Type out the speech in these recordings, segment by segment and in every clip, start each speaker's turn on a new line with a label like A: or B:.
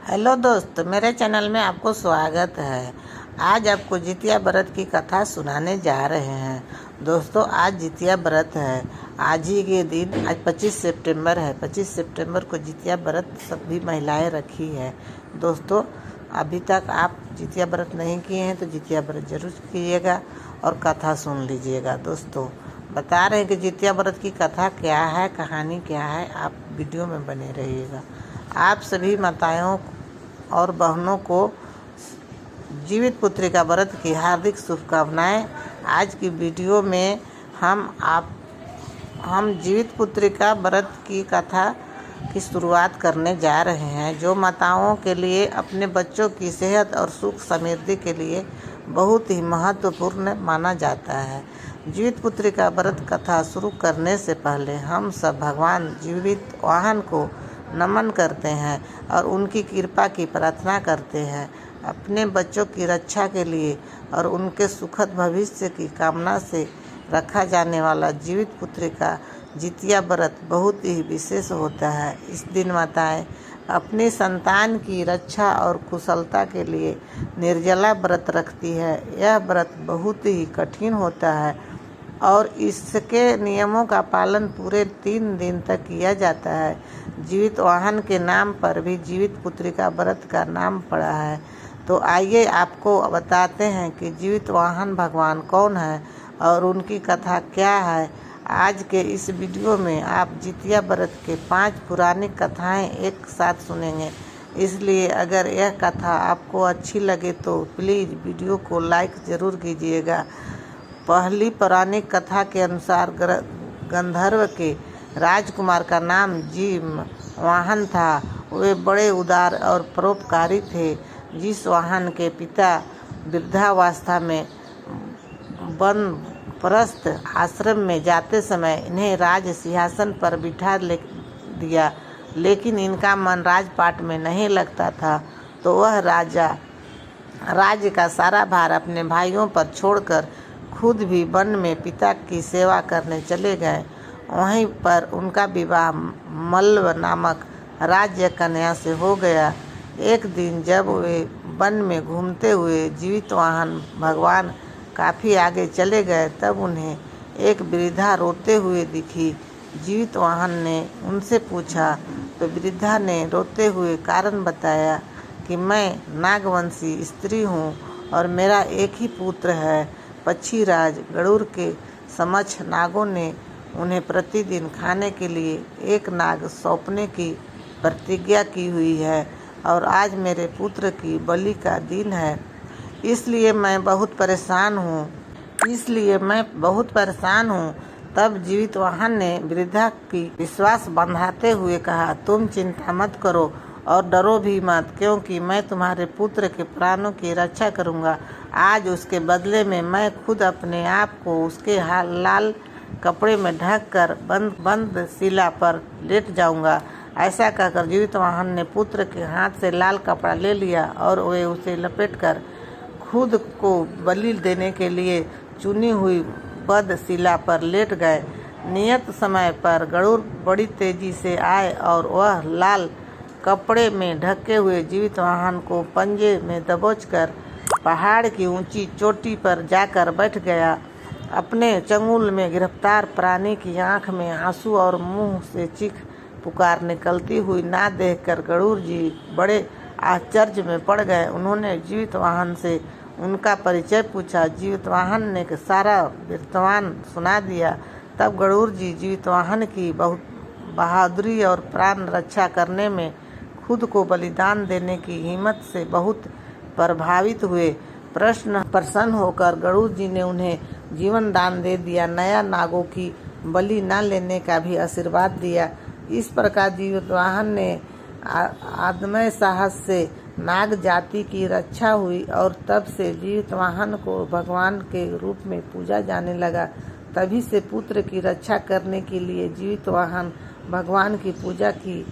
A: Hello दोस्त, मेरे channel में आपको स्वागत है। आज आपको जितिया व्रत की कथा सुनाने जा रहे हैं। दोस्तों, आज जितिया व्रत है। आज ही के दिन, आज 25 सितंबर है। 25 सितंबर को जितिया व्रत सभी महिलाएं रखी है। दोस्तों, अभी तक आप जितिया व्रत नहीं किए हैं तो जितिया व्रत जरूर कीजिएगा और कथा सुन लीजिएगा। दोस्तों, बता रहे हैं कि जितिया व्रत की कथा क्या है, कहानी क्या है। आप वीडियो में बने रहिएगा। आप सभी माताओं और बहनों को जीवित पुत्रिका व्रत की हार्दिक शुभकामनाएं। आज की वीडियो में हम जीवित पुत्रिका व्रत की कथा की शुरुआत करने जा रहे हैं, जो माताओं के लिए अपने बच्चों की सेहत और सुख समृद्धि के लिए बहुत ही महत्वपूर्ण माना जाता है। जीवित पुत्रिका व्रत कथा शुरू करने से पहले हम सब भगवान जीवित वाहन को नमन करते हैं और उनकी कृपा की प्रार्थना करते हैं। अपने बच्चों की रक्षा के लिए और उनके सुखद भविष्य की कामना से रखा जाने वाला जीवित पुत्रिका जितिया व्रत बहुत ही विशेष होता है। इस दिन माताएं अपनी संतान की रक्षा और कुशलता के लिए निर्जला व्रत रखती है। यह व्रत बहुत ही कठिन होता है और इसके नियमों का पालन पूरे 3 दिन तक किया जाता है। जीवित वाहन के नाम पर भी जीवित पुत्रिका व्रत का नाम पड़ा है। तो आइए आपको बताते हैं कि जीवित वाहन भगवान कौन है और उनकी कथा क्या है। आज के इस वीडियो में आप जितिया व्रत के 5 पुरानी कथाएं एक साथ सुनेंगे। इसलिए अगर यह कथा आपको अच्छी लगे तो प्लीज़ वीडियो को लाइक ज़रूर कीजिएगा। पहली पौराणिक कथा के अनुसार गंधर्व के राजकुमार का नाम जीव वाहन था। वे बड़े उदार और परोपकारी थे। जिस वाहन के पिता वृद्धावस्था में वानप्रस्थ आश्रम में जाते समय इन्हें राज सिंहासन पर बिठा दिया, लेकिन इनका मन राजपाट में नहीं लगता था, तो वह राज्य का सारा भार अपने भाइयों पर छोड़कर खुद भी वन में पिता की सेवा करने चले गए। वहीं पर उनका विवाह मल्ल नामक राज्य कन्या से हो गया। एक दिन जब वे वन में घूमते हुए जीवित वाहन भगवान काफ़ी आगे चले गए, तब उन्हें एक वृद्धा रोते हुए दिखी। जीवित वाहन ने उनसे पूछा तो वृद्धा ने रोते हुए कारण बताया कि मैं नागवंशी स्त्री हूँ और मेरा एक ही पुत्र है। पक्षीराज गरुड़ के समक्ष नागों ने उन्हें प्रतिदिन खाने के लिए एक नाग सौंपने की प्रतिज्ञा की हुई है और आज मेरे पुत्र की बलि का दिन है, इसलिए मैं बहुत परेशान हूँ। तब जीवित वाहन ने वृद्धा की विश्वास बंधाते हुए कहा, तुम चिंता मत करो और डरो भी मत, क्योंकि मैं तुम्हारे पुत्र के प्राणों की रक्षा करूँगा। आज उसके बदले में मैं खुद अपने आप को उसके लाल कपड़े में ढक कर बंद शिला पर लेट जाऊंगा। ऐसा कहकर जीवित वाहन ने पुत्र के हाथ से लाल कपड़ा ले लिया और वे उसे लपेटकर खुद को बलि देने के लिए चुनी हुई बंद शिला पर लेट गए। नियत समय पर गरुड़ बड़ी तेजी से आए और वह लाल कपड़े में ढके हुए जीवित वाहन को पंजे में दबोचकर पहाड़ की ऊंची चोटी पर जाकर बैठ गया। अपने चंगुल में गिरफ्तार प्राणी की आंख में आंसू और मुंह से चीख पुकार निकलती हुई ना देखकर गरुड़ जी बड़े आश्चर्य में पड़ गए। उन्होंने जीवित वाहन से उनका परिचय पूछा। जीवित वाहन ने सारा वृत्तांत सुना दिया। तब गरुड़ जी जीवित वाहन की बहुत बहादुरी और प्राण रक्षा करने में खुद को बलिदान देने की हिम्मत से बहुत प्रभावित हुए। प्रसन्न होकर गरुड़ जी ने उन्हें जीवन दान दे दिया। नया नागों की बलि न लेने का भी आशीर्वाद दिया। इस प्रकार जीवित वाहन ने आदमय साहस से नाग जाति की रक्षा हुई और तब से जीवित वाहन को भगवान के रूप में पूजा जाने लगा। तभी से पुत्र की रक्षा करने के लिए जीवित वाहन भगवान की पूजा की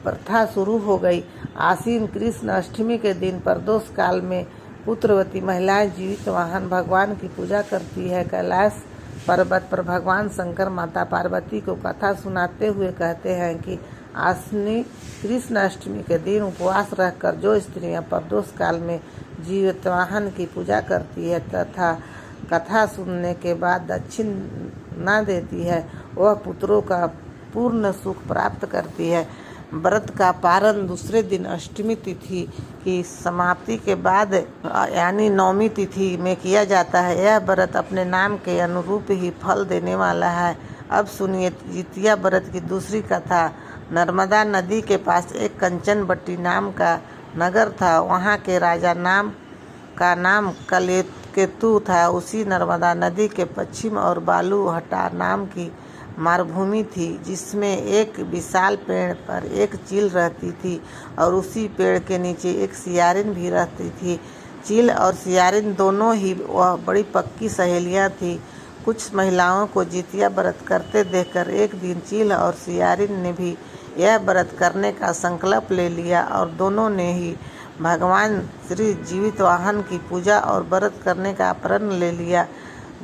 A: प्रथा शुरू हो गई। आश्विन कृष्ण अष्टमी के दिन प्रदोष काल में पुत्रवती महिलाएं जीवित वाहन भगवान की पूजा करती है। कैलाश पर्वत पर भगवान शंकर माता पार्वती को कथा सुनाते हुए कहते हैं कि आसनी कृष्ण अष्टमी के दिन उपवास रहकर जो स्त्रियां प्रदोष काल में जीवितवाहन की पूजा करती है तथा कथा सुनने के बाद दक्षिणा देती है, वह पुत्रों का पूर्ण सुख प्राप्त करती है। व्रत का पारण दूसरे दिन अष्टमी तिथि की समाप्ति के बाद यानी नवमी तिथि में किया जाता है। यह व्रत अपने नाम के अनुरूप ही फल देने वाला है। अब सुनिए जितिया व्रत की दूसरी कथा। नर्मदा नदी के पास एक कंचनबट्टी नाम का नगर था। वहाँ के राजा का नाम केतु था। उसी नर्मदा नदी के पश्चिम और बालूहटा नाम की मारभूमि थी, जिसमें एक विशाल पेड़ पर एक चील रहती थी और उसी पेड़ के नीचे एक सियारिन भी रहती थी। चील और सियारिन दोनों ही वह बड़ी पक्की सहेलियां थीं। कुछ महिलाओं को जितिया व्रत करते देखकर एक दिन चील और सियारिन ने भी यह व्रत करने का संकल्प ले लिया और दोनों ने ही भगवान श्री जीवितवाहन की पूजा और व्रत करने का प्रण ले लिया।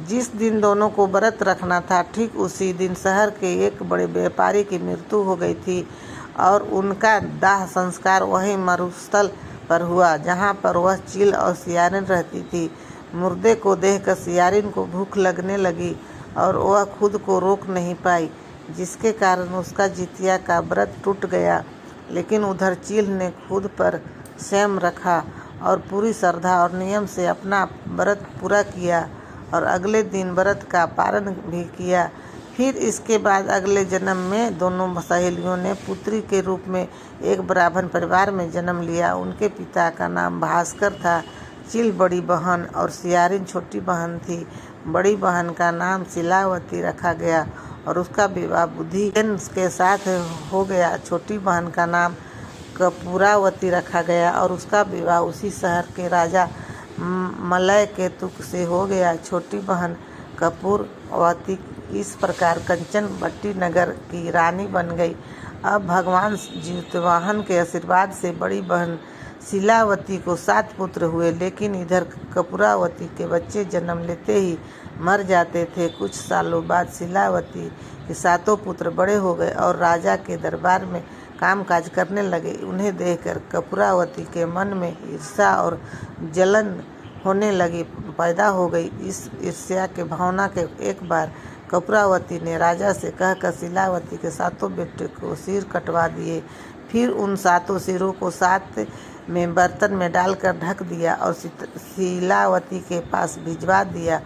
A: जिस दिन दोनों को व्रत रखना था, ठीक उसी दिन शहर के एक बड़े व्यापारी की मृत्यु हो गई थी और उनका दाह संस्कार वहीं मरुस्थल पर हुआ जहाँ पर वह चील और सियारिन रहती थी। मुर्दे को देखकर सियारिन को भूख लगने लगी और वह खुद को रोक नहीं पाई, जिसके कारण उसका जितिया का व्रत टूट गया। लेकिन उधर चील ने खुद पर संयम रखा और पूरी श्रद्धा और नियम से अपना व्रत पूरा किया और अगले दिन व्रत का पारण भी किया। फिर इसके बाद अगले जन्म में दोनों सहेलियों ने पुत्री के रूप में एक ब्राह्मण परिवार में जन्म लिया। उनके पिता का नाम भास्कर था। चील बड़ी बहन और सियारिन छोटी बहन थी। बड़ी बहन का नाम शिलावती रखा गया और उसका विवाह बुद्धिसेन के साथ हो गया। छोटी बहन का नाम कपूरावती रखा गया और उसका विवाह उसी शहर के राजा मलय केतु से हो गया। छोटी बहन कपूरवती इस प्रकार कंचनबट्टी नगर की रानी बन गई। अब भगवान जीवितवाहन के आशीर्वाद से बड़ी बहन शिलावती को 7 पुत्र हुए, लेकिन इधर कपूरावती के बच्चे जन्म लेते ही मर जाते थे। कुछ सालों बाद शिलावती के 7 पुत्र बड़े हो गए और राजा के दरबार में कामकाज करने लगे। उन्हें देखकर कपूरावती के मन में ईर्ष्या और जलन होने लगी पैदा हो गई। इस ईर्ष्या के भावना के एक बार कपूरावती ने राजा से कहकर शिलावती के 7 बेटे को सिर कटवा दिए। फिर उन 7 सिरों को 7 में बर्तन में डालकर ढक दिया और शिलावती के पास भिजवा दिया।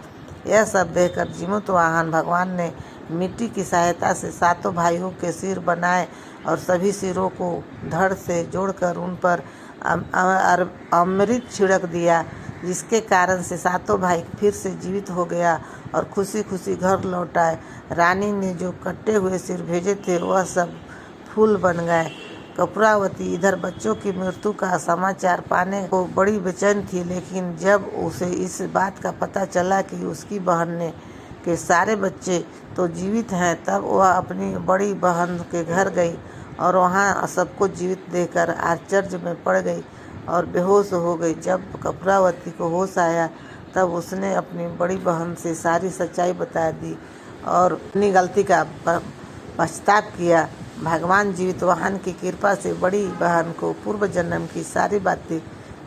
A: यह सब देखकर जीवितवाहन भगवान ने मिट्टी की सहायता से 7 भाइयों के सिर बनाए और सभी सिरों को धड़ से जोड़कर उन पर अमृत छिड़क दिया, जिसके कारण से 7 भाई फिर से जीवित हो गया और खुशी खुशी घर लौट आए। रानी ने जो कटे हुए सिर भेजे थे वह सब फूल बन गए। कपूरावती इधर बच्चों की मृत्यु का समाचार पाने को बड़ी बेचैन थी, लेकिन जब उसे इस बात का पता चला कि उसकी बहन के सारे बच्चे तो जीवित हैं, तब वह अपनी बड़ी बहन के घर गई और वहाँ सबको जीवित देखकर आश्चर्य में पड़ गई और बेहोश हो गई। जब कपूरावती को होश आया तब उसने अपनी बड़ी बहन से सारी सच्चाई बता दी और अपनी गलती का पश्चाताप किया। भगवान जीवितवाहन की कृपा से बड़ी बहन को पूर्व जन्म की सारी बातें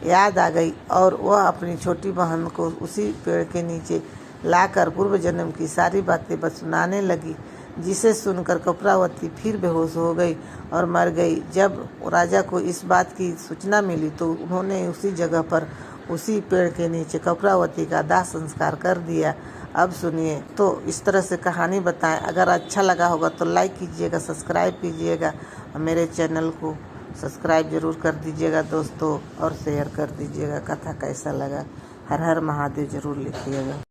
A: याद आ गई और वह अपनी छोटी बहन को उसी पेड़ के नीचे लाकर पूर्व जन्म की सारी बातें सुनाने लगी, जिसे सुनकर कपूरावती फिर बेहोश हो गई और मर गई। जब राजा को इस बात की सूचना मिली तो उन्होंने उसी जगह पर उसी पेड़ के नीचे कपूरावती का दाह संस्कार कर दिया। अब सुनिए, तो इस तरह से कहानी बताएं। अगर अच्छा लगा होगा तो लाइक कीजिएगा, सब्सक्राइब कीजिएगा और मेरे चैनल को सब्सक्राइब जरूर कर दीजिएगा दोस्तों और शेयर कर दीजिएगा। कथा कैसा लगा? हर हर महादेव जरूर लिखिएगा।